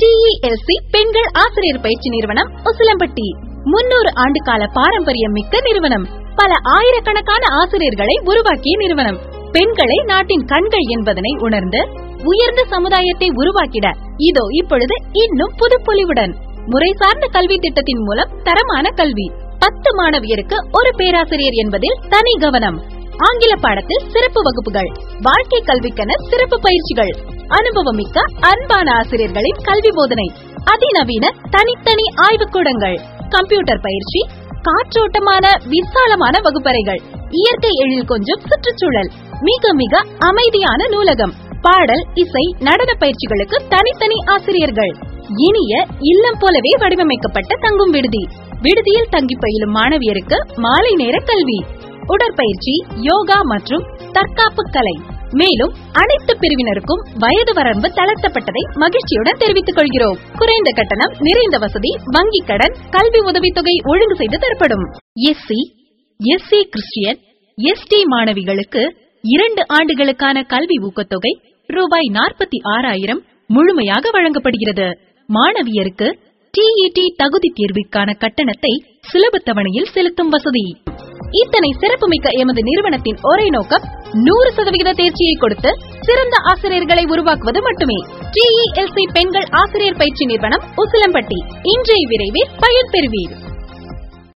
TELC பெண்கள் ஆசிரியர் பயிற்சி நிறுவனம் உசிலம்பட்டி 300 ஆண்டு கால பாரம்பரியம் மிக்க நிறுவனம். பல ஆயிரக்கணக்கான ஆசிரியர்களை உருவாக்கிய நிறுவனம். பெண்களை நாட்டின் கண்கள் என்பதனை உணர்ந்து உயர்ந்த சமுதாயத்தை உருவாக்கிட இதோ இப்பொழுது இன்னும் புதுப்பொலிவுடன் முறை சார்ந்த கல்வி திட்டத்தின் மூலம் தரமான கல்வி. 10 மாணவியருக்கு ஒரு பேராசிரியர் என்பதில் தனி கவனம். ஆங்கில பாடத்தில் சிறப்பு வகுப்புகள், வாழ்க்கை கல்விக்கென சிறப்பு பயிற்சிகள், அனுபவமிக்க அன்பான ஆசிரியர்களின் கல்வி போதனை, அதிநவீன தனித்தனி ஆய்வுக்கூடங்கள், கம்ப்யூட்டர் பயிற்சி, காற்றோட்டமான விசாலமான வகுப்பறைகள், இயற்கை எழில் கொஞ்சம் சுற்றுச்சூழல், மிக மிக அமைதியான நூலகம், பாடல், இசை, நடன பயிற்சிகளுக்கு தனித்தனி ஆசிரியர்கள், இனிய இல்லம் போலவே வடிவமைக்கப்பட்ட தங்கும் விடுதி. விடுதியில் தங்கி பயிலும் மாணவியருக்கு மாலை நேர கல்வி, உடற்பயிற்சி, யோகா மற்றும் தற்காப்பு கலை. மேலும் அனைத்து பிரிவினருக்கும் வயது வரம்பு தளர்த்தப்பட்டதை மகிழ்ச்சியுடன் தெரிவித்துக் கொள்கிறோம். குறைந்த கட்டணம், நிறைந்த வசதி, வங்கி கடன், கல்வி உதவித்தொகை ஒழுங்கு செய்து தரப்படும். SC, SC கிறிஸ்டியன், ST மாணவிகளுக்கு 2 ஆண்டுகளுக்கான கல்வி ஊக்கத்தொகை ரூபாய் 46,000 முழுமையாக வழங்கப்படுகிறது. மாணவியருக்கு TET தகுதி தேர்விற்கான கட்டணத்தை சுலப தவணையில் செலுத்தும் வசதி. இத்தனை சிறப்புமிக்க எமது நிறுவனத்தின் ஒரே நோக்கம் 100% தேர்ச்சியை கொடுத்து சிறந்த ஆசிரியர்களை உருவாக்குவது மட்டுமே. TELC பெண்கள் ஆசிரியர் பயிற்சி நிறுவனம் உசிலம்பட்டி. இன்றைய விரைவில் பயன்பெறுவீர்.